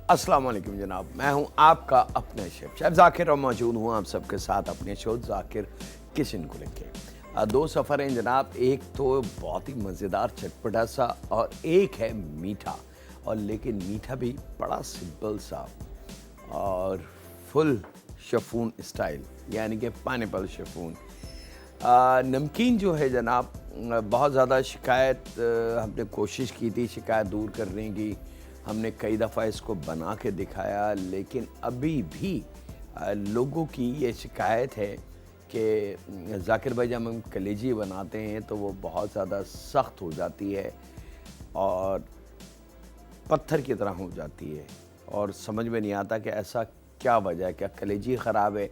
अस्सलाम वालेकुम जनाब, मैं हूं आपका अपना शेफ जाकिर और मौजूद हूं आप सबके साथ अपने शो जाकिर किचन को लेके। दो सफ़र हैं जनाब, एक तो बहुत ही मज़ेदार चटपटा सा और एक है मीठा। और लेकिन मीठा भी बड़ा सिंपल सा और फुल शेफ़ून स्टाइल, यानी कि पाइनएप्पल शेफ़ून। नमकीन जो है जनाब, बहुत ज़्यादा शिकायत हमने कोशिश की थी शिकायत दूर करने की। हमने कई दफ़ा इसको बना के दिखाया, लेकिन अभी भी लोगों की ये शिकायत है कि ज़ाकिर भाई जब हम कलेजी बनाते हैं तो वो बहुत ज़्यादा सख्त हो जाती है और पत्थर की तरह हो जाती है, और समझ में नहीं आता कि ऐसा क्या वजह है, क्या कलेजी ख़राब है।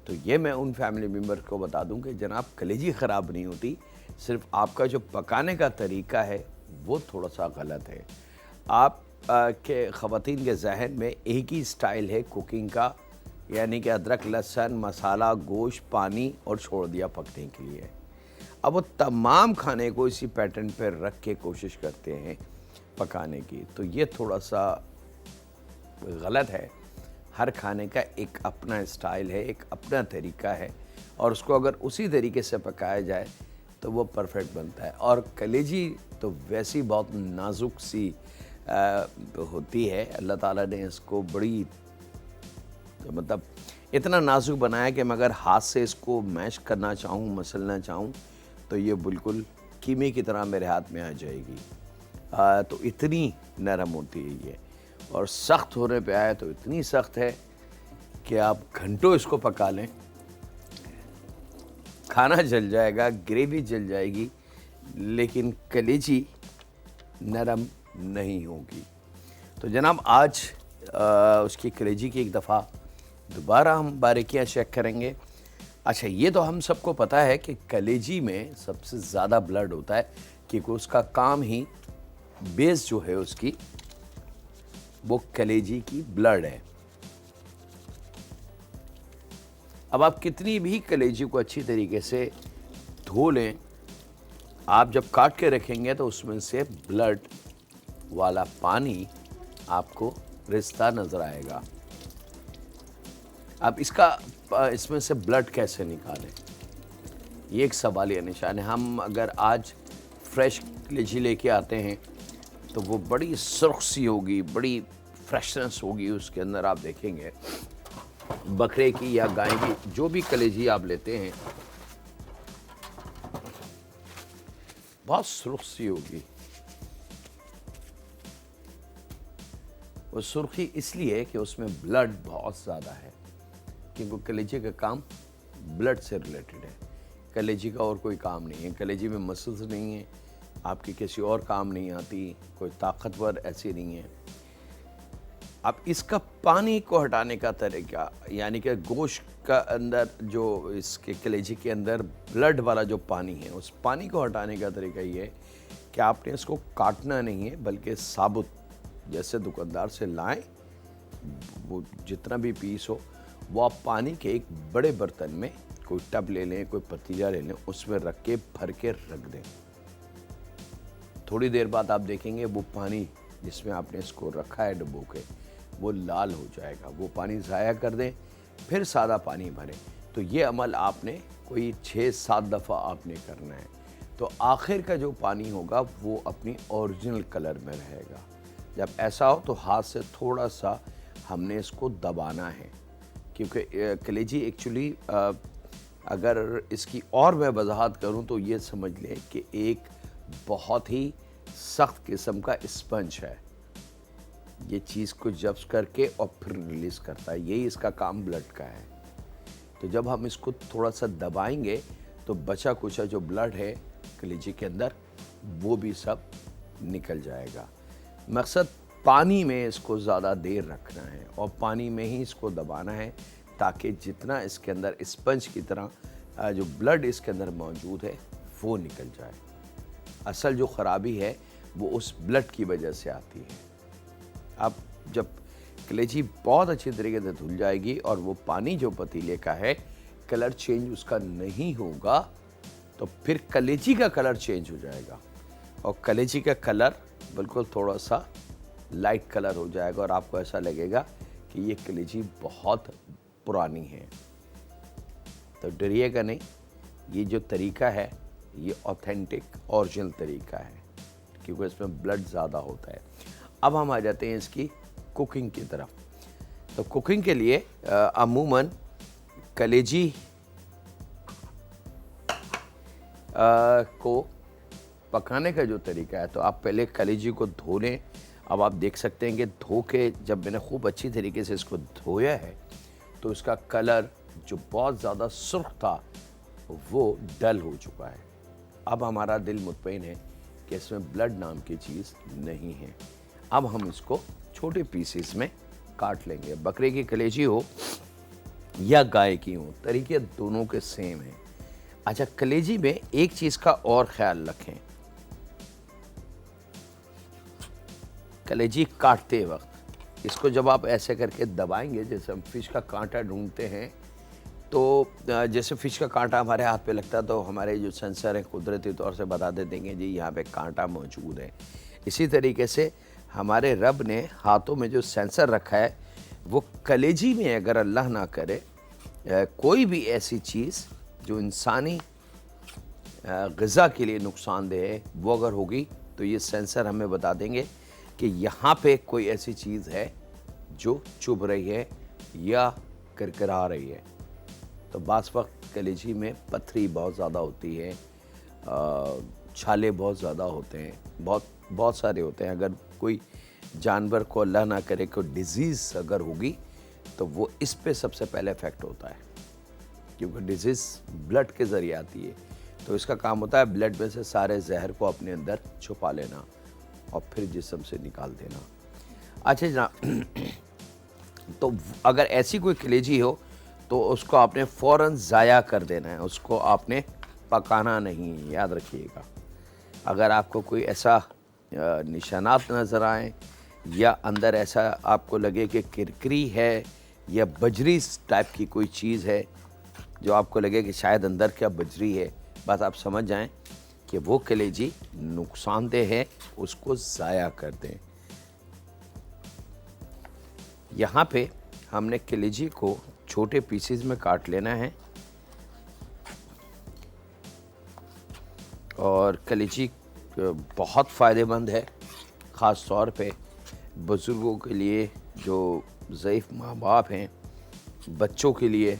तो ये मैं उन फैमिली मेम्बर को बता दूं कि जनाब कलेजी ख़राब नहीं होती, सिर्फ आपका जो पकाने का तरीका है वो थोड़ा सा गलत है। आप के ख़वातीन के जहन में एक ही स्टाइल है कुकिंग का, यानी कि अदरक लहसुन मसाला गोश्त पानी और छोड़ दिया पकने के लिए। अब वो तमाम खाने को इसी पैटर्न पर रख के कोशिश करते हैं पकाने की, तो ये थोड़ा सा गलत है। हर खाने का एक अपना स्टाइल है, एक अपना तरीका है, और उसको अगर उसी तरीके से पकाया जाए तो वो परफेक्ट बनता है। और कलेजी तो वैसी बहुत नाजुक सी होती है, अल्लाह ताला ने इसको बड़ी तो मतलब इतना नाजुक बनाया कि मैं अगर हाथ से इसको मैश करना चाहूँ, मसलना चाहूँ, तो ये बिल्कुल कीमे की तरह मेरे हाथ में आ जाएगी। तो इतनी नरम होती है ये, और सख्त होने पे आए तो इतनी सख्त है कि आप घंटों इसको पका लें, खाना जल जाएगा, ग्रेवी जल जाएगी, लेकिन कलेजी नरम नहीं होगी। तो जनाब आज उसकी कलेजी की एक दफ़ा दोबारा हम बारीकियाँ चेक करेंगे। अच्छा, ये तो हम सबको पता है कि कलेजी में सबसे ज़्यादा ब्लड होता है, क्योंकि उसका काम ही बेस जो है उसकी वो कलेजी की ब्लड है। अब आप कितनी भी कलेजी को अच्छी तरीके से धो लें, आप जब काट के रखेंगे तो उसमें से ब्लड वाला पानी आपको रिश्ता नज़र आएगा। अब इसमें से ब्लड कैसे निकालें, ये एक सवालिया निशान है। हम अगर आज फ्रेश कलेजी लेके आते हैं तो वो बड़ी सुर्ख सी होगी, बड़ी फ्रेशनेस होगी उसके अंदर। आप देखेंगे बकरे की या गाय की जो भी कलेजी आप लेते हैं, बहुत सुर्ख सी होगी। वो सुर्खी इसलिए कि उसमें ब्लड बहुत ज़्यादा है, क्योंकि कलेजी का काम ब्लड से रिलेटेड है। कलेजी का और कोई काम नहीं है, कलेजी में मसल्स नहीं है, आपकी किसी और काम नहीं आती, कोई ताकतवर ऐसी नहीं है। अब इसका पानी को हटाने का तरीका, यानी कि गोश्त का अंदर जो इसके कलेजी के अंदर ब्लड वाला जो पानी है, उस पानी को हटाने का तरीका ये है कि आपने इसको काटना नहीं है, बल्कि साबुत जैसे दुकानदार से लाएं, वो जितना भी पीस हो वो आप पानी के एक बड़े बर्तन में, कोई टब ले लें, कोई पतीला ले लें, उसमें रख के भर के रख दें। थोड़ी देर बाद आप देखेंगे वो पानी जिसमें आपने इसको रखा है डुबो के, वो लाल हो जाएगा। वो पानी ज़ाया कर दें, फिर सादा पानी भरें। तो ये अमल आपने कोई 6-7 दफ़ा आपने करना है, तो आखिर का जो पानी होगा वो अपनी ओरिजिनल कलर में रहेगा। जब ऐसा हो तो हाथ से थोड़ा सा हमने इसको दबाना है, क्योंकि कलेजी एक्चुअली अगर इसकी और मैं वजाहत करूं तो ये समझ लें कि एक बहुत ही सख्त किस्म का स्पंज है। ये चीज़ को जब्स करके और फिर रिलीज़ करता है, यही इसका काम ब्लड का है। तो जब हम इसको थोड़ा सा दबाएंगे तो बचा कुचा जो ब्लड है कलेजी के अंदर वो भी सब निकल जाएगा। मकसद पानी में इसको ज़्यादा देर रखना है और पानी में ही इसको दबाना है, ताकि जितना इसके अंदर स्पंज की तरह जो ब्लड इसके अंदर मौजूद है वो निकल जाए। असल जो ख़राबी है वो उस ब्लड की वजह से आती है। अब जब कलेजी बहुत अच्छी तरीके से धुल जाएगी और वो पानी जो पतीले का है कलर चेंज उसका नहीं होगा, तो फिर कलेजी का कलर चेंज हो जाएगा, और कलेजी का कलर बिल्कुल थोड़ा सा लाइट कलर हो जाएगा और आपको ऐसा लगेगा कि ये कलेजी बहुत पुरानी है। तो डरिएगा नहीं, ये जो तरीका है ये ऑथेंटिक ओरिजिनल तरीका है, क्योंकि इसमें ब्लड ज़्यादा होता है। अब हम आ जाते हैं इसकी कुकिंग की तरफ। तो कुकिंग के लिए अमूमन कलेजी को पकाने का जो तरीका है, तो आप पहले कलेजी को धो लें। अब आप देख सकते हैं कि धो के जब मैंने खूब अच्छी तरीके से इसको धोया है तो इसका कलर जो बहुत ज़्यादा सुर्ख था वो डल हो चुका है। अब हमारा दिल मुतमईन है कि इसमें ब्लड नाम की चीज़ नहीं है। अब हम इसको छोटे पीसेस में काट लेंगे। बकरे की कलेजी हो या गाय की हो, तरीके दोनों के सेम हैं। अच्छा, कलेजी में एक चीज़ का और ख्याल रखें, कलेजी काटते वक्त इसको जब आप ऐसे करके दबाएंगे, जैसे हम फिश का कांटा ढूंढते हैं, तो जैसे फिश का कांटा हमारे हाथ पे लगता है तो हमारे जो सेंसर हैं कुदरती तौर से बता देते हैं जी यहाँ पे कांटा मौजूद है। इसी तरीके से हमारे रब ने हाथों में जो सेंसर रखा है वो कलेजी में अगर अल्लाह ना करे कोई भी ऐसी चीज़ जो इंसानी ग़िज़ा के लिए नुकसानदेह है वो अगर होगी तो ये सेंसर हमें बता देंगे कि यहाँ पे कोई ऐसी चीज़ है जो चुभ रही है या करकरा रही है। तो बास वक्त कलेजी में पथरी बहुत ज़्यादा होती है, छाले बहुत ज़्यादा होते हैं, बहुत सारे होते हैं। अगर कोई जानवर को अल्लाह ना करे कोई डिज़ीज़ अगर होगी तो वो इस पे सबसे पहले इफ़ेक्ट होता है, क्योंकि डिज़ीज़ ब्लड के ज़रिए आती है। तो इसका काम होता है ब्लड में से सारे जहर को अपने अंदर छुपा लेना और फिर जिस्म से निकाल देना। अच्छा जनाब, तो अगर ऐसी कोई कलेजी हो तो उसको आपने फ़ौरन ज़ाया कर देना है, उसको आपने पकाना नहीं, याद रखिएगा। अगर आपको कोई ऐसा निशानात नज़र आए या अंदर ऐसा आपको लगे कि किरकिरी है या बजरी टाइप की कोई चीज़ है जो आपको लगे कि शायद अंदर क्या बजरी है, बस आप समझ जाएं कि वो कलेजी नुकसानदेह है, उसको ज़ाया कर दें। यहाँ पे हमने कलेजी को छोटे पीसेस में काट लेना है और कलेजी बहुत फ़ायदेमंद है, ख़ास तौर पे बुज़ुर्गों के लिए, जो ज़ईफ़ माँ बाप हैं, बच्चों के लिए।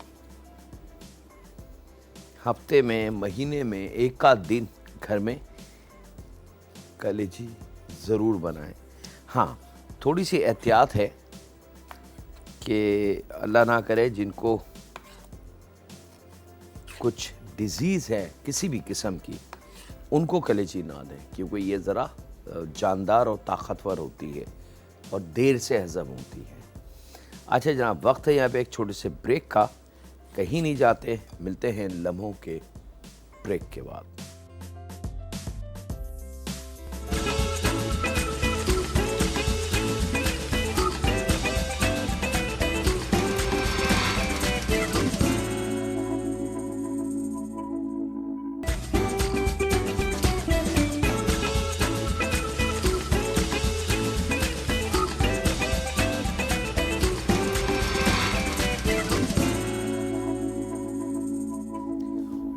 हफ्ते में, महीने में एक आध दिन घर में कलेजी ज़रूर बनाएं। हाँ, थोड़ी सी एहतियात है कि अल्लाह ना करे जिनको कुछ डिज़ीज़ है किसी भी किस्म की, उनको कलेजी ना दें, क्योंकि ये ज़रा जानदार और ताकतवर होती है और देर से हज़म होती है। अच्छा जनाब, वक्त है यहाँ पे एक छोटे से ब्रेक का। कहीं नहीं जाते, मिलते हैं लम्हों के ब्रेक के बाद।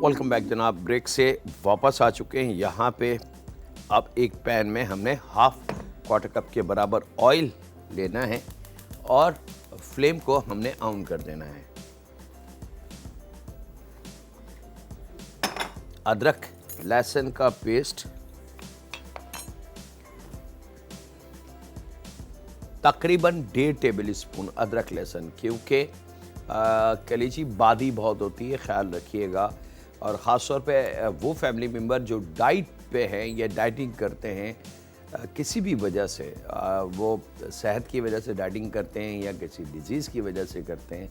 वेलकम बैक जनाब, ब्रेक से वापस आ चुके हैं। यहाँ पे अब एक पैन में हमने ½ कप के बराबर ऑयल लेना है और फ्लेम को हमने ऑन कर देना है। अदरक लहसुन का पेस्ट तकरीबन 1.5 टेबल स्पून अदरक लहसुन, क्योंकि कलेजी बादी बहुत होती है, ख्याल रखिएगा। और ख़ास तौर पे वो फैमिली मेम्बर जो डाइट पे हैं या डाइटिंग करते हैं, किसी भी वजह से, वो सेहत की वजह से डाइटिंग करते हैं या किसी डिज़ीज़ की वजह से करते हैं,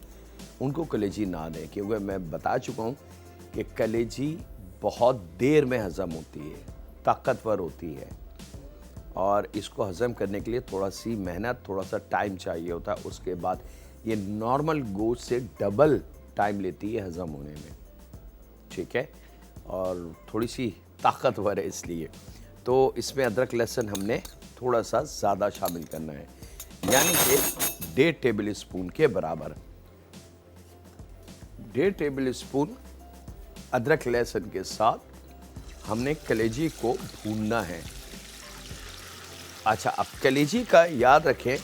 उनको कलेजी ना दें, क्योंकि मैं बता चुका हूँ कि कलेजी बहुत देर में हज़म होती है, ताकतवर होती है और इसको हज़म करने के लिए थोड़ा सी मेहनत, थोड़ा सा टाइम चाहिए होता है। उसके बाद ये नॉर्मल गोश्त से डबल टाइम लेती है हज़म होने में, ठीक है, और थोड़ी सी ताकतवर है इसलिए। तो इसमें अदरक लहसुन हमने थोड़ा सा ज़्यादा शामिल करना है, यानी कि 1.5 टेबल स्पून के बराबर। 1.5 टेबल स्पून अदरक लहसुन के साथ हमने कलेजी को भूनना है। अच्छा, अब कलेजी का याद रखें,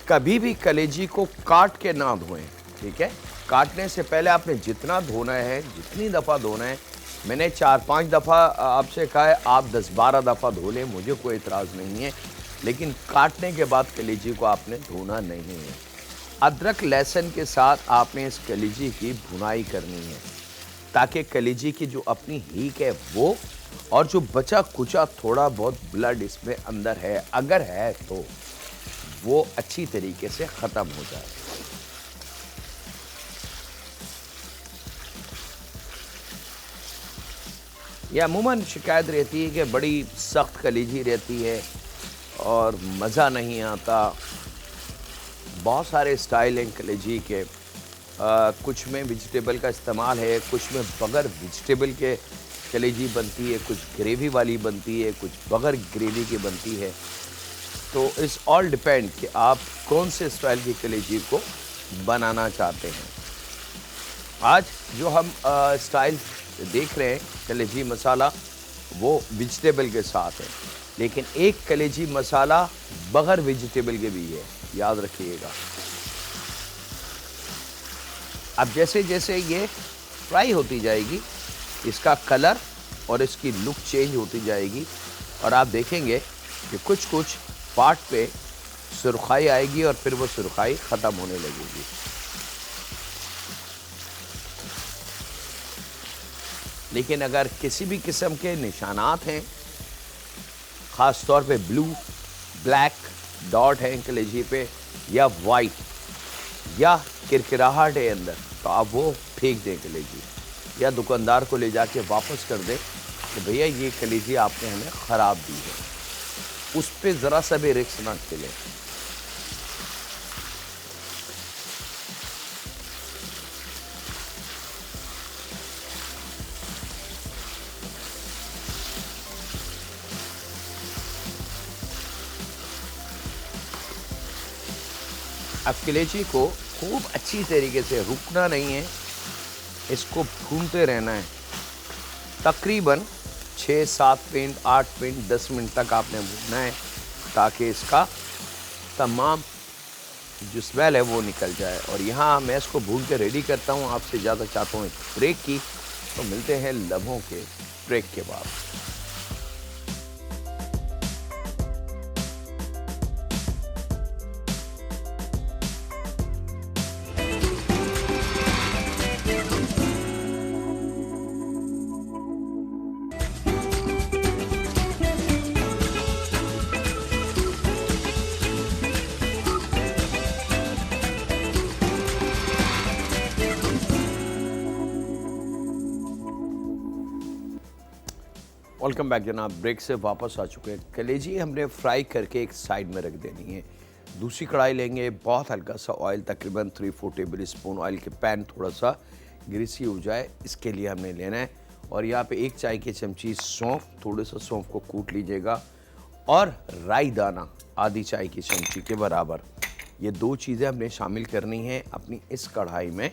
कभी भी कलेजी को काट के ना धोएं, ठीक है। काटने से पहले आपने जितना धोना है, जितनी दफ़ा धोना है, मैंने 4-5 दफ़ा आपसे कहा है, आप 10-12 दफ़ा धो लें, मुझे कोई इतराज़ नहीं है, लेकिन काटने के बाद कलेजी को आपने धोना नहीं है। अदरक लहसुन के साथ आपने इस कलेजी की भुनाई करनी है, ताकि कलेजी की जो अपनी हीक है वो, और जो बचा कुचा थोड़ा बहुत ब्लड इसमें अंदर है, अगर है तो वो अच्छी तरीके से ख़त्म हो जाए। यह अमूमन शिकायत रहती है कि बड़ी सख्त कलेजी रहती है और मज़ा नहीं आता। बहुत सारे स्टाइल हैं कलेजी के, कुछ में वेजिटेबल का इस्तेमाल है, कुछ में बगैर वेजिटेबल के कलेजी बनती है, कुछ ग्रेवी वाली बनती है, कुछ बगैर ग्रेवी की बनती है। तो इस ऑल डिपेंड कि आप कौन से स्टाइल की कलेजी को बनाना चाहते हैं। आज जो हम स्टाइल देख रहे हैं कलेजी मसाला, वो वेजिटेबल के साथ है, लेकिन एक कलेजी मसाला बगैर वेजिटेबल के भी है, याद रखिएगा। अब जैसे जैसे ये फ्राई होती जाएगी, इसका कलर और इसकी लुक चेंज होती जाएगी, और आप देखेंगे कि कुछ कुछ पार्ट पे सुरखाई आएगी और फिर वो सुरखाई ख़त्म होने लगेगी। लेकिन अगर किसी भी किस्म के निशानात हैं, ख़ास तौर पे ब्लू, ब्लैक डॉट है कलेजी पे, या वाइट, या किरकिराहट है अंदर, तो आप वो फेंक दें कलेजी, या दुकानदार को ले जाके वापस कर दें कि भैया ये कलेजी आपने हमें ख़राब दी है। उस पर ज़रा सा भी रिस्क ना खेलें। अब कलेजी को खूब अच्छी तरीके से रुकना नहीं है, इसको भूनते रहना है। तकरीबन 6-7 मिनट, 8 मिनट, 10 मिनट तक आपने भूनना है, ताकि इसका तमाम जो स्मेल है वो निकल जाए। और यहाँ मैं इसको भून के रेडी करता हूँ। आपसे ज़्यादा चाहता हूँ ब्रेक की, तो मिलते हैं लम्हों के ब्रेक के बाद। वेलकम बैक जनाब, ब्रेक से वापस आ चुके हैं। कलेजी हमने फ्राई करके एक साइड में रख देनी है। दूसरी कढ़ाई लेंगे, बहुत हल्का सा ऑयल, तकरीबन 3-4 टेबल स्पून ऑयल के, पैन थोड़ा सा ग्रीसी हो जाए, इसके लिए हमने लेना है। और यहाँ पे 1 चाय की चमची सौंफ, थोड़े सा सौंफ को कूट लीजिएगा, और राई दाना आधी चाय की चमची के बराबर। ये 2 चीज़ें हमने शामिल करनी हैं अपनी इस कढ़ाई में।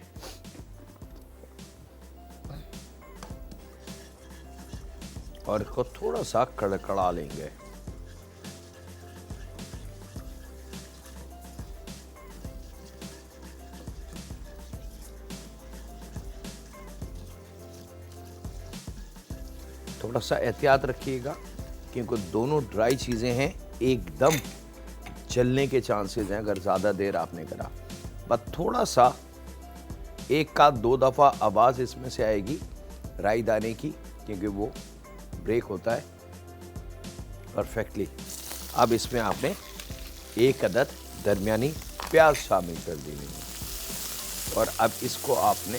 और इसको थोड़ा सा कड़कड़ा लेंगे। थोड़ा सा एहतियात रखिएगा, क्योंकि दोनों ड्राई चीज़ें हैं, एकदम जलने के चांसेस हैं अगर ज़्यादा देर आपने करा। बस थोड़ा सा 1-2 दफ़ा आवाज़ इसमें से आएगी राई दाने की, क्योंकि वो ब्रेक होता है परफेक्टली। अब इसमें आपने 1 अदद दरमियानी प्याज शामिल कर देनी है, और अब इसको आपने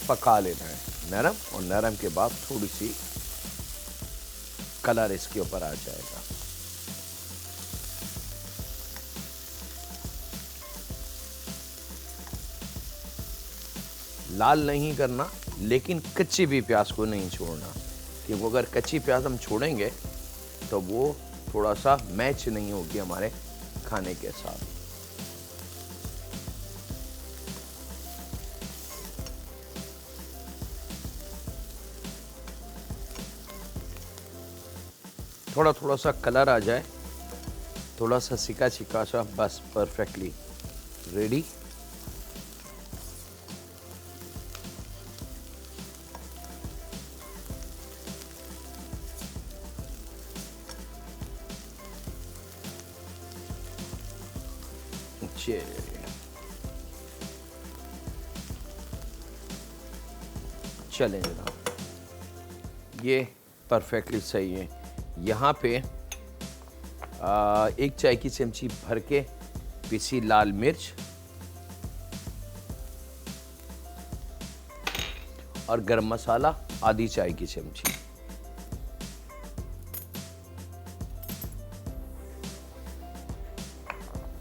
पका लेना है नरम, और नरम के बाद थोड़ी सी कलर इसके ऊपर आ जाएगा। लाल नहीं करना, लेकिन कच्ची भी प्याज को नहीं छोड़ना, क्योंकि अगर कच्ची प्याज हम छोड़ेंगे तो वो थोड़ा सा मैच नहीं होगी हमारे खाने के साथ। थोड़ा थोड़ा सा कलर आ जाए, थोड़ा सा सिका सिका सा, बस परफेक्टली रेडी। चलें जनाब, ये परफेक्टली सही है। यहाँ पे 1 चाय की चमची भर के पिसी लाल मिर्च और गरम मसाला आधी चाय की चमची,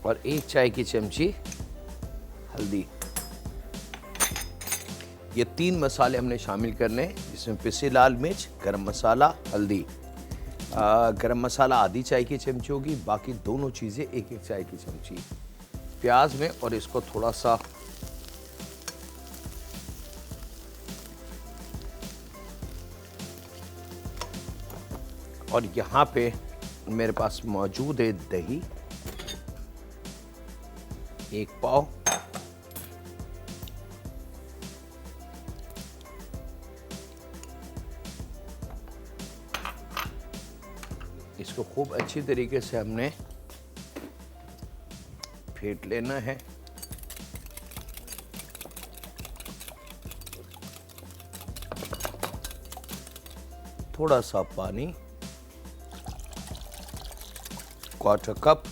और 1 चाय की चमची हल्दी। ये 3 मसाले हमने शामिल करने, जिसमें पिसी लाल मिर्च, गरम मसाला, हल्दी। गरम मसाला आधी चाय की चमची होगी, बाकी दोनों चीज़ें 1-1 चाय की चमची प्याज में। और इसको थोड़ा सा और यहाँ पे मेरे पास मौजूद है दही 1 पाव, इसको खूब अच्छी तरीके से हमने फेंट लेना है। थोड़ा सा पानी, 1/4 कप,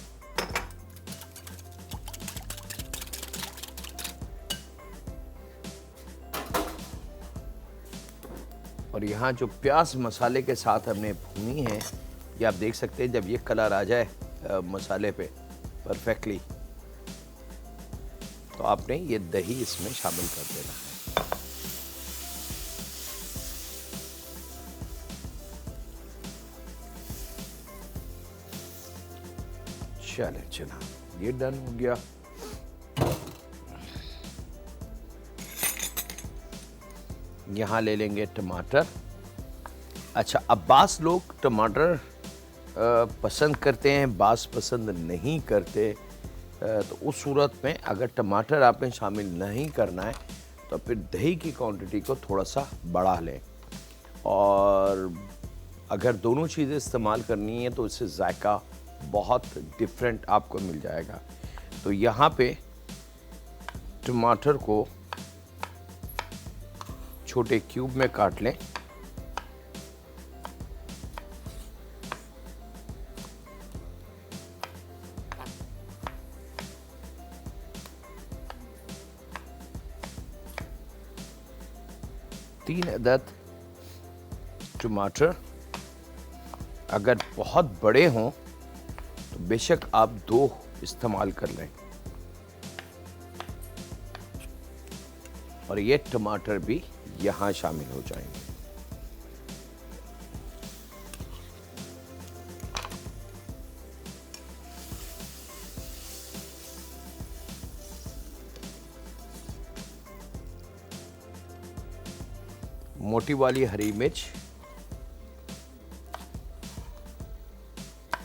और यहाँ जो प्याज मसाले के साथ हमने भूनी है, ये आप देख सकते हैं। जब ये कलर आ जाए मसाले पे परफेक्टली, तो आपने ये दही इसमें शामिल कर देना है। चले चला, ये डन हो गया। यहाँ ले लेंगे टमाटर। अच्छा, अब बास लोग टमाटर पसंद करते हैं, बास पसंद नहीं करते, तो उस सूरत में अगर टमाटर आपने शामिल नहीं करना है तो फिर दही की क्वांटिटी को थोड़ा सा बढ़ा लें। और अगर दोनों चीज़ें इस्तेमाल करनी है तो इससे जायका बहुत डिफरेंट आपको मिल जाएगा। तो यहाँ पे टमाटर को छोटे क्यूब में काट लें। तीन अदद टमाटर, अगर बहुत बड़े हों तो बेशक आप 2 इस्तेमाल कर लें। और ये टमाटर भी यहाँ शामिल हो जाएंगे। मोटी वाली हरी मिर्च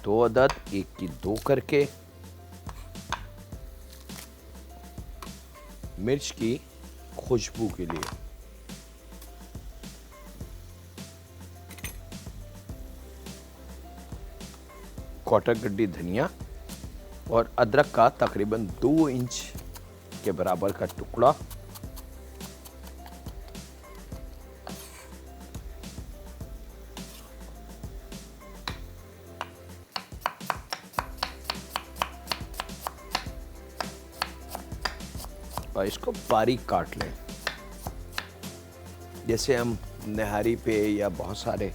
2 अदद, 1 की 2 करके। मिर्च की खुशबू के लिए क्वार्टर गड्डी धनिया, और अदरक का तकरीबन 2 इंच के बराबर का टुकड़ा। और इसको बारीक काट लें, जैसे हम निहारी पे या बहुत सारे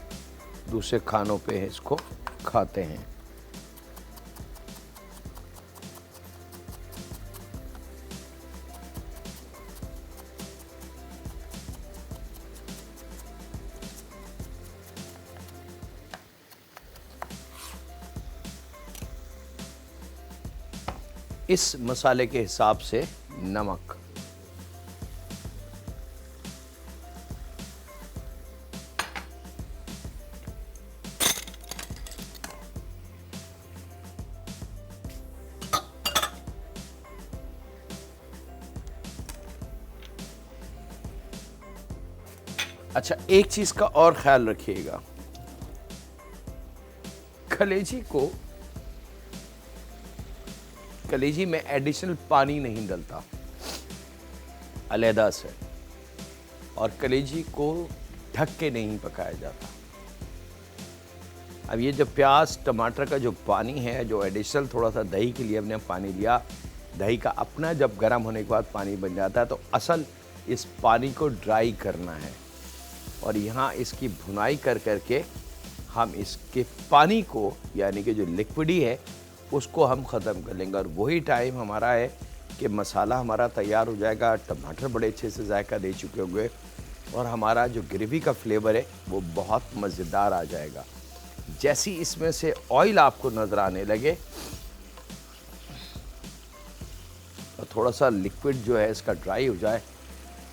दूसरे खानों पे इसको खाते हैं। इस मसाले के हिसाब से नमक, अच्छा एक चीज का और ख्याल रखिएगा, कलेजी में एडिशनल पानी नहीं डलता अलहदा से, और कलेजी को ढक के नहीं पकाया जाता। अब ये जो प्याज टमाटर का जो पानी है, जो एडिशनल थोड़ा सा दही के लिए हमने पानी लिया, दही का अपना जब गर्म होने के बाद पानी बन जाता है, तो असल इस पानी को ड्राई करना है, और यहाँ इसकी भुनाई कर करके हम इसके पानी को, यानी कि जो लिक्विडी है, उसको हम ख़त्म कर लेंगे। और वही टाइम हमारा है कि मसाला हमारा तैयार हो जाएगा, टमाटर बड़े अच्छे से जायका दे चुके होंगे, और हमारा जो ग्रेवी का फ्लेवर है वो बहुत मज़ेदार आ जाएगा। जैसी इसमें से ऑयल आपको नज़र आने लगे और थोड़ा सा लिक्विड जो है इसका ड्राई हो जाए,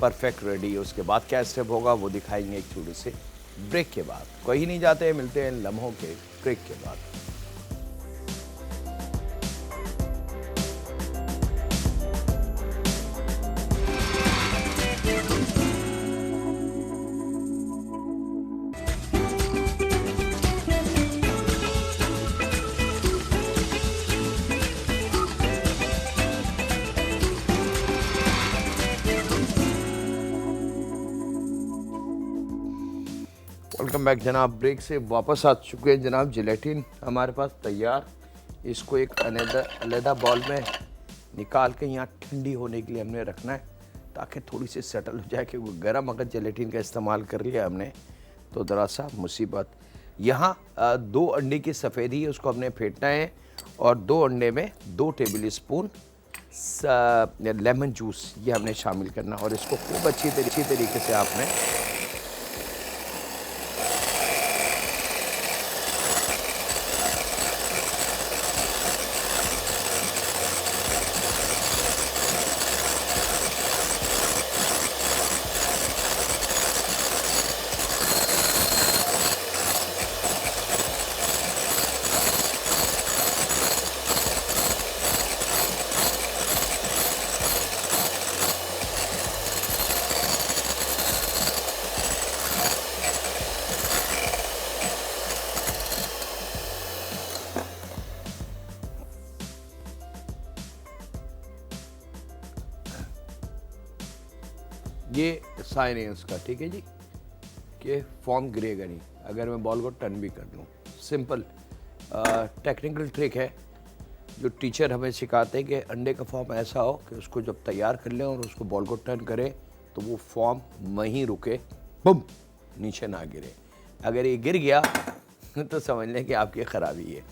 परफेक्ट रेडी है। उसके बाद क्या स्टेप होगा वो दिखाएंगे एक छोटे से ब्रेक के बाद। कहीं नहीं जाते, मिलते हैं लम्हों के ब्रेक के बाद। वेलकम बैक जनाब, ब्रेक से वापस आ चुके हैं जनाब। जिलेटिन हमारे पास तैयार, इसको एक अलहदा बॉल में निकाल के यहाँ ठंडी होने के लिए हमने रखना है, ताकि थोड़ी सी सेटल हो जाए। क्योंकि गर्म अगर जिलेटिन का इस्तेमाल कर लिया हमने तो ज़रा सा मुसीबत। यहाँ 2 अंडे की सफ़ेदी है, उसको हमने फेंटना है, और 2 अंडे में 2 टेबल स्पून लेमन जूस ये हमने शामिल करना, और इसको खूब अच्छी तरीके से आपने ये साइन है उसका, ठीक है जी, कि फॉर्म गिरेगा नहीं अगर मैं बॉल को टर्न भी कर दूँ। सिंपल टेक्निकल ट्रिक है जो टीचर हमें सिखाते हैं, कि अंडे का फॉर्म ऐसा हो कि उसको जब तैयार कर लें और उसको बॉल को टर्न करें तो वो फॉर्म वहीं रुके, बुम, नीचे ना गिरे। अगर ये गिर गया तो समझ लें कि आपकी ख़राबी है।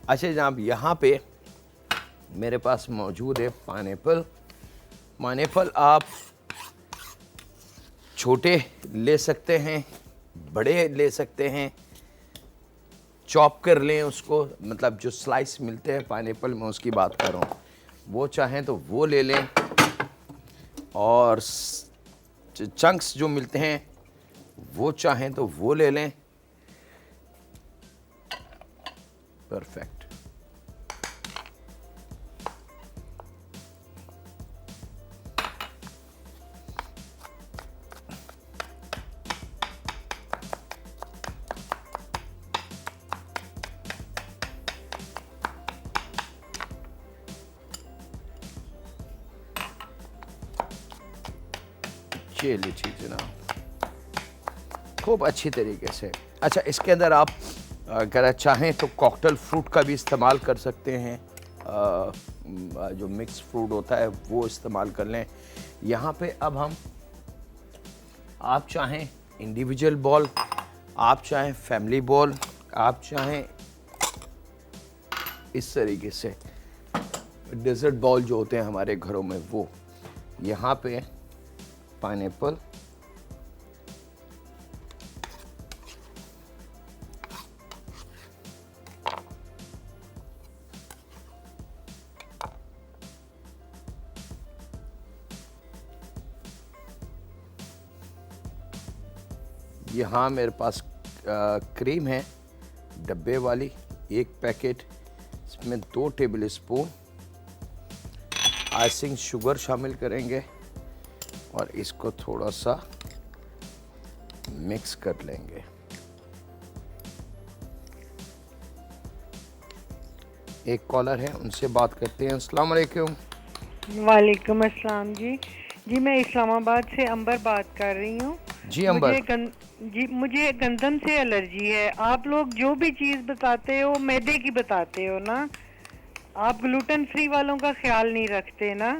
अच्छा जनाब, यहाँ पे मेरे पास मौजूद है पाइनएप्पल। आप छोटे ले सकते हैं, बड़े ले सकते हैं, चॉप कर लें उसको, मतलब जो स्लाइस मिलते हैं पाइनएप्पल में उसकी बात कर रहा हूँ, वो चाहें तो वो ले लें, और चंक्स जो मिलते हैं वो चाहें तो वो ले लें। परफेक्ट। ये लीजिए जनाब, खूब अच्छी तरीके से। अच्छा, इसके अंदर आप अगर चाहें तो कॉकटेल फ्रूट का भी इस्तेमाल कर सकते हैं, जो मिक्स फ्रूट होता है वो इस्तेमाल कर लें। यहाँ पे अब हम, आप चाहें इंडिविजुअल बॉल, आप चाहें फैमिली बॉल, आप चाहें इस तरीके से डेजर्ट बॉल जो होते हैं हमारे घरों में, वो यहाँ पे पाइनएप्पल, यहाँ मेरे पास क्रीम है डब्बे वाली, 1 पैकेट। इसमें 2 टेबल स्पून आइसिंग शुगर शामिल करेंगे और इसको थोड़ा सा मिक्स कर लेंगे। एक कॉलर है, उनसे बात करते हैं। अस्सलाम वालेकुम। वालेकुम अस्सलाम जी। जी मैं इस्लामाबाद से अंबर बात कर रही हूँ। जी अंबर। मुझे गंदम से एलर्जी है। आप लोग जो भी चीज़ बताते हो मैदे की बताते हो ना, आप ग्लूटेन फ्री वालों का ख्याल नहीं रखते ना।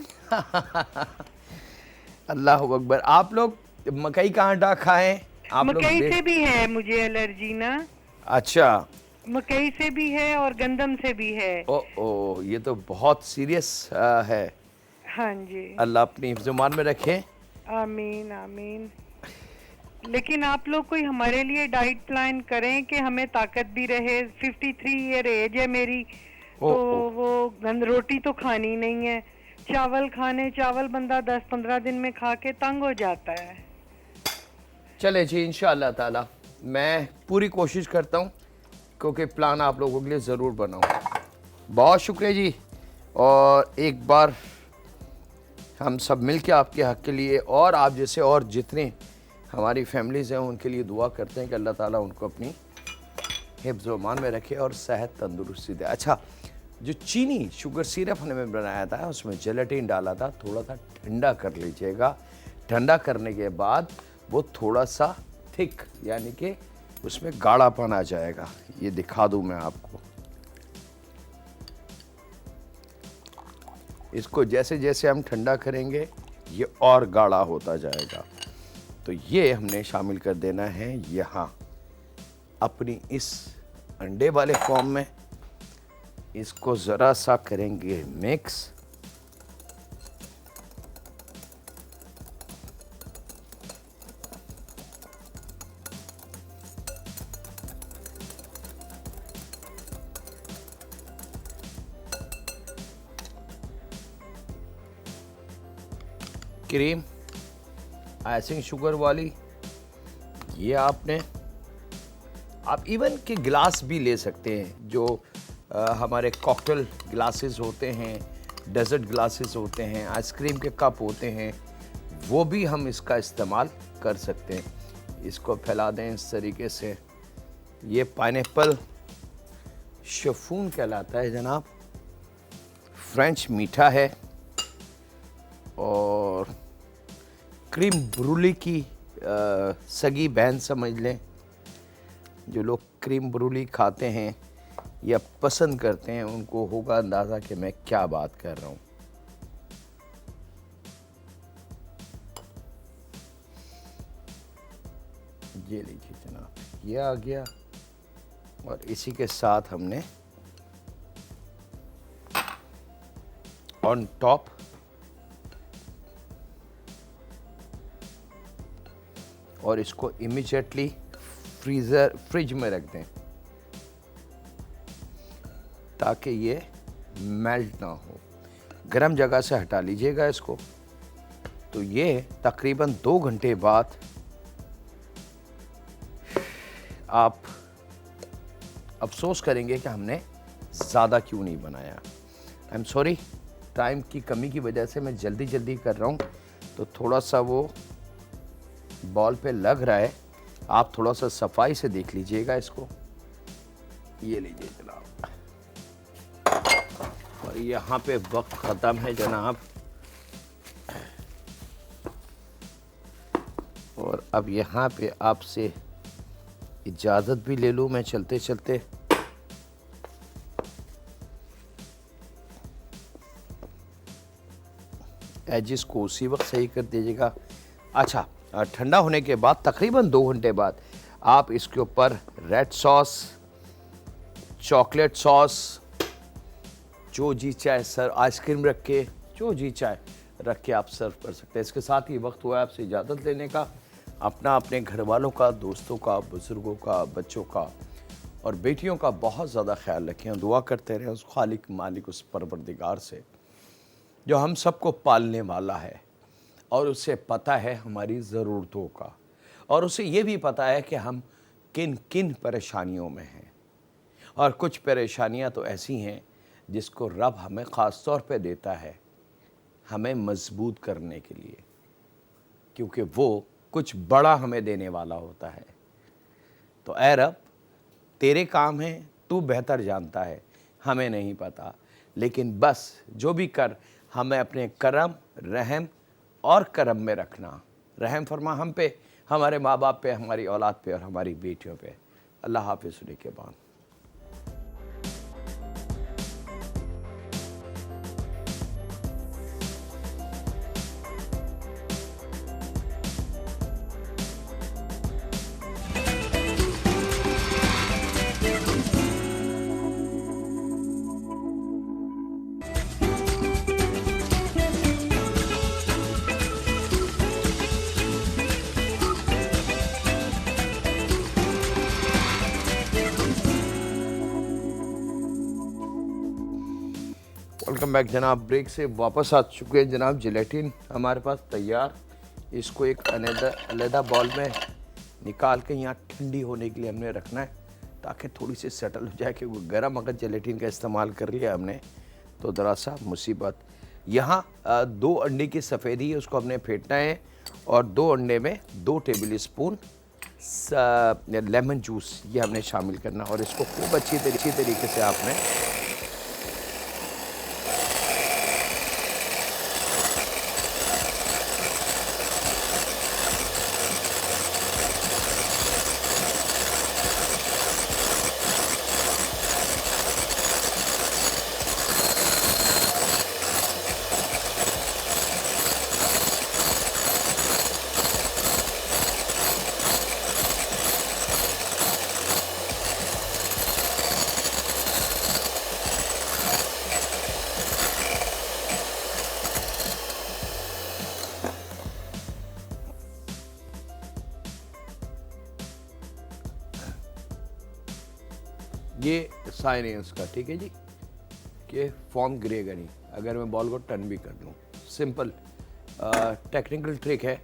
अल्लाह अकबर। आप लोग मकई का आटा खाएं। आप लोग मकई से भी है मुझे एलर्जी ना, अच्छा। मकई से भी है और गंदम से भी है। ओ, ये तो बहुत सीरियस है। हाँ जी। अल्लाह अपनी हिफ्ज़-ओ-मान में रखे। आमीन आमीन। लेकिन आप लोग कोई हमारे लिए डाइट प्लान करें कि हमें ताकत भी रहे। 53 ईयर एज है मेरी, ओ तो ओ वो रोटी तो खानी नहीं है। चावल बंदा 10-15 दिन में खा के तंग हो जाता है। चले जी, इंशाअल्लाह ताला मैं पूरी कोशिश करता हूँ क्योंकि प्लान आप लोगों के लिए ज़रूर बनाऊँ। बहुत शुक्रिया जी। और एक बार हम सब मिल के आपके हक़ के लिए और आप जैसे और जितने हमारी फैमिलीज़ हैं उनके लिए दुआ करते हैं कि अल्लाह ताला उनको अपनी हिफ्ज़-ओ-मान में रखे और सेहत तंदुरुस्ती दे। अच्छा, जो चीनी शुगर सिरप हमने बनाया था उसमें जेलेटिन डाला था, थोड़ा सा ठंडा कर लीजिएगा। ठंडा करने के बाद वो थोड़ा सा थिक यानी कि उसमें गाढ़ापन आ जाएगा। ये दिखा दूँ मैं आपको। इसको जैसे जैसे हम ठंडा करेंगे ये और गाढ़ा होता जाएगा। तो ये हमने शामिल कर देना है यहाँ अपनी इस अंडे वाले फॉर्म में। इसको ज़रा सा करेंगे मिक्स। क्रीम आइसिंग शुगर वाली ये आपने, आप इवन के गिलास भी ले सकते हैं जो हमारे कॉकटेल ग्लासेस होते हैं, डेजर्ट ग्लासेस होते हैं, आइसक्रीम के कप होते हैं, वो भी हम इसका इस्तेमाल कर सकते हैं। इसको फैला दें इस तरीके से। ये पाइनएप्पल शिफॉन कहलाता है जनाब, फ्रेंच मीठा है और क्रीम ब्रूली की सगी बहन समझ लें। जो लोग क्रीम ब्रूली खाते हैं या पसंद करते हैं उनको होगा अंदाज़ा कि मैं क्या बात कर रहा हूँ। ये लीजिए जनाब, ये आ गया। और इसी के साथ हमने ऑन टॉप और इसको इमीडिएटली फ्रिज में रख दें ताकि ये मेल्ट ना हो। गर्म जगह से हटा लीजिएगा इसको। तो ये तकरीबन 2 घंटे बाद आप अफसोस करेंगे कि हमने ज़्यादा क्यों नहीं बनाया। आई एम सॉरी, टाइम की कमी की वजह से मैं जल्दी कर रहा हूँ तो थोड़ा सा वो बॉल पे लग रहा है। आप थोड़ा सा सफाई से देख लीजिएगा इसको। ये लीजिए जनाब। और यहाँ पे वक्त ख़त्म है जनाब। और अब यहाँ पे आपसे इजाज़त भी ले लूँ मैं चलते चलते। एजिस को उसी वक्त सही कर दीजिएगा। अच्छा, ठंडा होने के बाद तकरीबन 2 घंटे बाद आप इसके ऊपर रेड सॉस, चॉकलेट सॉस, जो जी चाहे सर, आइसक्रीम रख के, जो जी चाहे रख के आप सर्व कर सकते हैं। इसके साथ ही वक्त हुआ है आपसे इजाज़त लेने का। अपना, अपने घर वालों का, दोस्तों का, बुज़ुर्गों का, बच्चों का और बेटियों का बहुत ज़्यादा ख्याल रखें। दुआ करते रहें उस खालिक मालिक, उस परवरदिगार से जो हम सबको पालने वाला है और उसे पता है हमारी ज़रूरतों का और उसे ये भी पता है कि हम किन किन परेशानियों में हैं। और कुछ परेशानियां तो ऐसी हैं जिसको रब हमें ख़ास तौर पे देता है हमें मजबूत करने के लिए, क्योंकि वो कुछ बड़ा हमें देने वाला होता है। तो ऐ रब, तेरे काम हैं, तू बेहतर जानता है, हमें नहीं पता, लेकिन बस जो भी कर हमें अपने करम, रहम और करम में रखना। रहम फरमा हम पे, हमारे माँ बाप पे, हमारी औलाद पे और हमारी बेटियों पे। अल्लाह हाफिज़ के बाद। वेलकम बैक जनाब। ब्रेक से वापस आ चुके हैं जनाब। जिलेटिन हमारे पास तैयार। इसको एक अलहदा बॉल में निकाल के यहाँ ठंडी होने के लिए हमने रखना है, ताकि थोड़ी सी सेटल हो जाए, क्योंकि गर्म अगर जिलेटिन का इस्तेमाल कर लिया हमने तो ज़रा सा मुसीबत। यहाँ 2 अंडे की सफ़ेदी है, उसको हमने फेंटना है, और 2 अंडे में 2 टेबल स्पून लेमन जूस ये हमने शामिल करना, और इसको खूब अच्छी तरीके से आपने ये साइन है उसका, ठीक है जी, कि फॉर्म गिरेगा नहीं अगर मैं बॉल को टर्न भी कर लूँ। सिंपल टेक्निकल ट्रिक है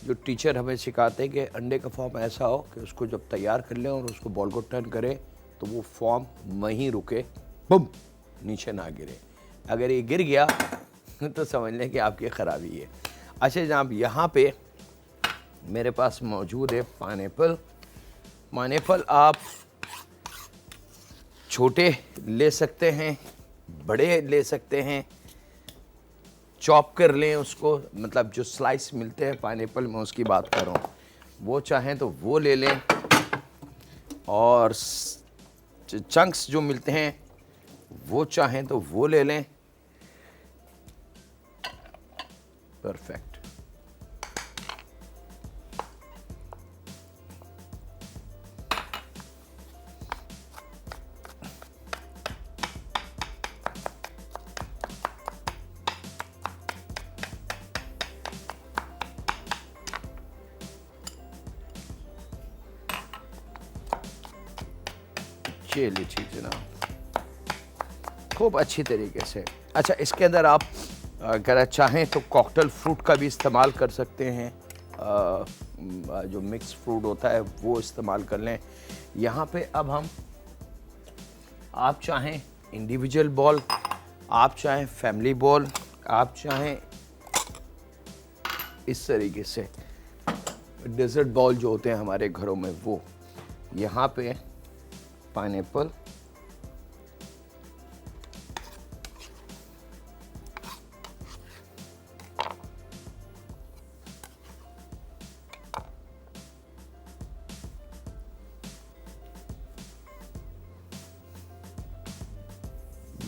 जो टीचर हमें सिखाते हैं कि अंडे का फॉर्म ऐसा हो कि उसको जब तैयार कर लें और उसको बॉल को टर्न करें तो वो फॉर्म वहीं रुके, बुम, नीचे ना गिरे। अगर ये गिर गया तो समझ लें कि आपकी ख़राबी है। अच्छा जनाब, यहाँ पे मेरे पास मौजूद है पाइनएप्पल। आप छोटे ले सकते हैं, बड़े ले सकते हैं, चॉप कर लें उसको, मतलब जो स्लाइस मिलते हैं पाइनएप्पल में उसकी बात कर रहा हूँ, वो चाहें तो वो ले लें, और चंक्स जो मिलते हैं वो चाहें तो वो ले लें। परफेक्ट। ये लीजिए जनाब, खूब अच्छी तरीके से। अच्छा, इसके अंदर आप अगर चाहें तो कॉकटेल फ्रूट का भी इस्तेमाल कर सकते हैं, जो मिक्स फ्रूट होता है वो इस्तेमाल कर लें। यहाँ पे अब हम, आप चाहें इंडिविजुअल बॉल, आप चाहें फैमिली बॉल, आप चाहें इस तरीके से डेजर्ट बॉल जो होते हैं हमारे घरों में, वो यहाँ पे पाइनएप्पल,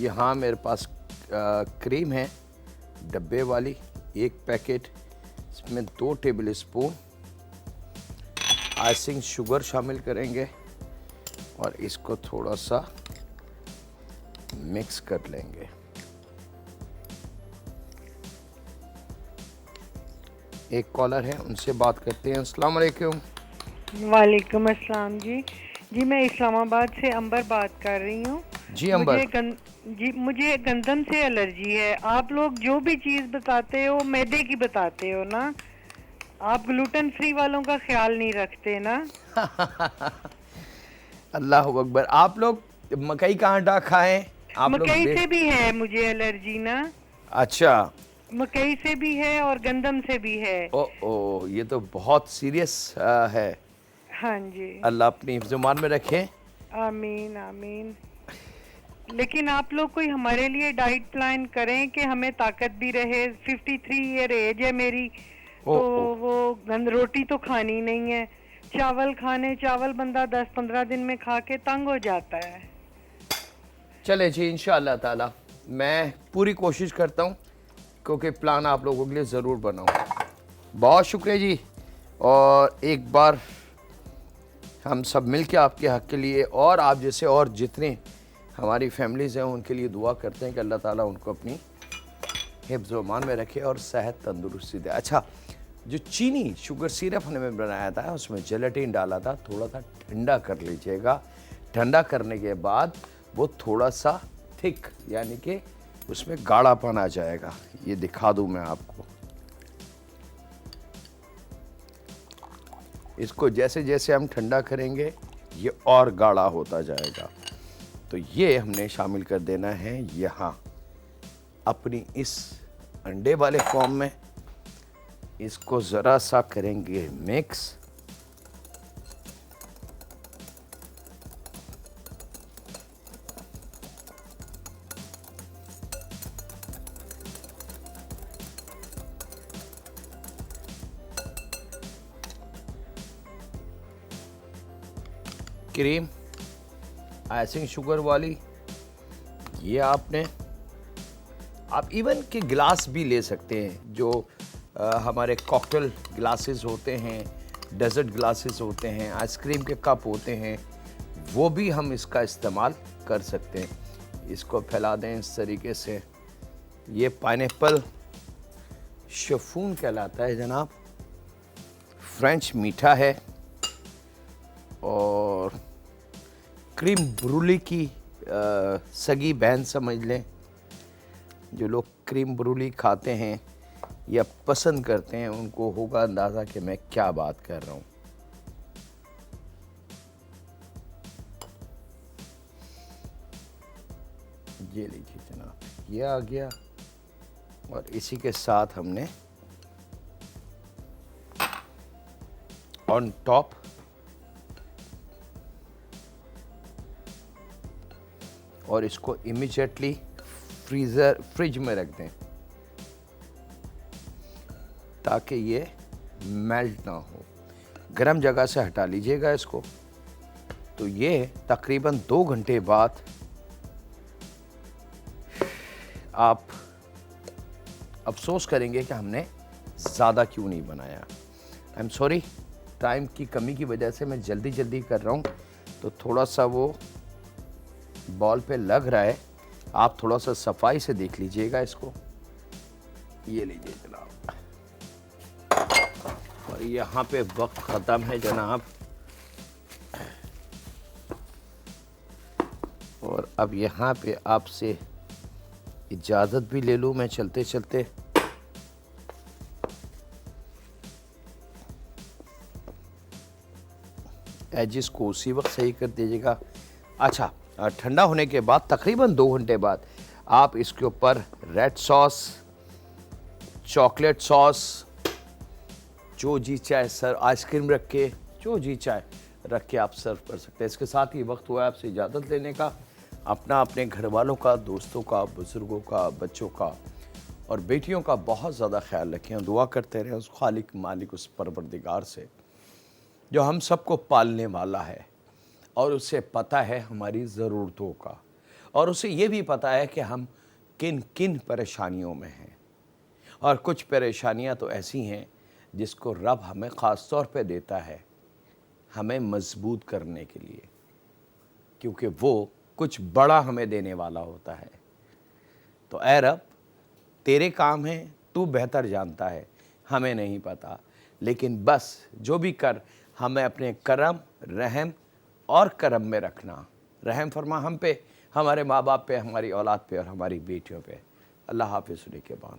यहाँ मेरे पास क्रीम है डब्बे वाली, 1 पैकेट, इसमें 2 टेबल स्पून आइसिंग शुगर शामिल करेंगे और इसको थोड़ा सा मिक्स कर लेंगे। एक कॉलर है, उनसे बात करते हैं। अस्सलाम वालेकुम। वालेकुम अस्सलाम जी। जी मैं इस्लामाबाद से अंबर बात कर रही हूँ। जी अंबर। मुझे गंदम से एलर्जी है। आप लोग जो भी चीज़ बताते हो मैदे की बताते हो ना, आप ग्लूटेन फ्री वालों का ख्याल नहीं रखते ना। अल्लाह अकबर। आप लोग मकई का आटा खाएं, आप लोग मकई दे। से भी है मुझे एलर्जी ना। अच्छा। मकई से भी है और गंदम से भी है। ओ, ये तो बहुत सीरियस है। हाँ जी। अल्लाह अपनी हिफ्ज़-ओ-मान में रखे। आमीन आमीन। लेकिन आप लोग कोई हमारे लिए डाइट प्लान करें कि हमें ताकत भी रहे। 53 ईयर एज है मेरी, ओ तो ओ वो रोटी तो खानी नहीं है। चावल बंदा 10-15 दिन में खा के तंग हो जाता है। चले जी, इंशाअल्लाह ताला मैं पूरी कोशिश करता हूँ क्योंकि प्लान आप लोगों के लिए ज़रूर बनाऊँ। बहुत शुक्रिया जी। और एक बार हम सब मिल के आपके हक़ के लिए और आप जैसे और जितने हमारी फैमिलीज़ हैं उनके लिए दुआ करते हैं कि अल्लाह ताला उनको अपनी हिफ्ज़-ओ-मान में रखे और सेहत तंदुरुस्ती दे। अच्छा, जो चीनी शुगर सिरप हमने बनाया था उसमें जेलेटिन डाला था, थोड़ा सा ठंडा कर लीजिएगा। ठंडा करने के बाद वो थोड़ा सा थिक यानी कि उसमें गाढ़ापन आ जाएगा। ये दिखा दूँ मैं आपको। इसको जैसे जैसे हम ठंडा करेंगे ये और गाढ़ा होता जाएगा। तो ये हमने शामिल कर देना है यहाँ अपनी इस अंडे वाले फॉर्म में। इसको ज़रा सा करेंगे मिक्स। क्रीम आइसिंग शुगर वाली ये आपने, आप इवन के गिलास भी ले सकते हैं जो हमारे कॉकटेल ग्लासेस होते हैं, डेजर्ट ग्लासेस होते हैं, आइसक्रीम के कप होते हैं, वो भी हम इसका इस्तेमाल कर सकते हैं। इसको फैला दें इस तरीके से। ये पाइनएप्पल शिफॉन कहलाता है जनाब, फ्रेंच मीठा है और क्रीम ब्रूली की सगी बहन समझ लें। जो लोग क्रीम ब्रूली खाते हैं या पसंद करते हैं उनको होगा अंदाज़ा कि मैं क्या बात कर रहा हूँ। ये लीजिए जनाब, ये आ गया। और इसी के साथ हमने ऑन टॉप और इसको इमीडिएटली फ्रिज में रख दें ताकि ये मेल्ट ना हो। गर्म जगह से हटा लीजिएगा इसको। तो ये तकरीबन 2 घंटे बाद आप अफसोस करेंगे कि हमने ज़्यादा क्यों नहीं बनाया। आई एम सॉरी, टाइम की कमी की वजह से मैं जल्दी जल्दी कर रहा हूँ तो थोड़ा सा वो बॉल पे लग रहा है। आप थोड़ा सा सफाई से देख लीजिएगा इसको। ये लीजिए जनाब। और यहाँ पे वक्त ख़त्म है जनाब। और अब यहाँ पे आपसे इजाज़त भी ले लूँ मैं चलते चलते। एजिस को उसी वक्त सही कर दीजिएगा। अच्छा, ठंडा होने के बाद तकरीबन 2 घंटे बाद आप इसके ऊपर रेड सॉस, चॉकलेट सॉस, जो जी चाहे सर, आइसक्रीम रख के, जो जी चाहे रख के आप सर्व कर सकते हैं। इसके साथ ही वक्त हुआ है आपसे इजाज़त लेने का। अपना, अपने घर वालों का, दोस्तों का, बुज़ुर्गों का, बच्चों का और बेटियों का बहुत ज़्यादा ख्याल रखें। दुआ करते रहें उस खालिक मालिक, उस परवरदिगार से जो हम सबको पालने वाला है और उसे पता है हमारी ज़रूरतों का और उसे ये भी पता है कि हम किन किन परेशानियों में हैं। और कुछ परेशानियां तो ऐसी हैं जिसको रब हमें ख़ास तौर पे देता है हमें मजबूत करने के लिए, क्योंकि वो कुछ बड़ा हमें देने वाला होता है। तो ऐ रब, तेरे काम हैं, तू बेहतर जानता है, हमें नहीं पता। लेकिन बस जो भी कर, हमें अपने करम, रहम और करम में रखना। रहम फरमा हम पे, हमारे माँ बाप पे, हमारी औलाद पे और हमारी बेटियों पे। अल्लाह हाफ़िज़। के बाद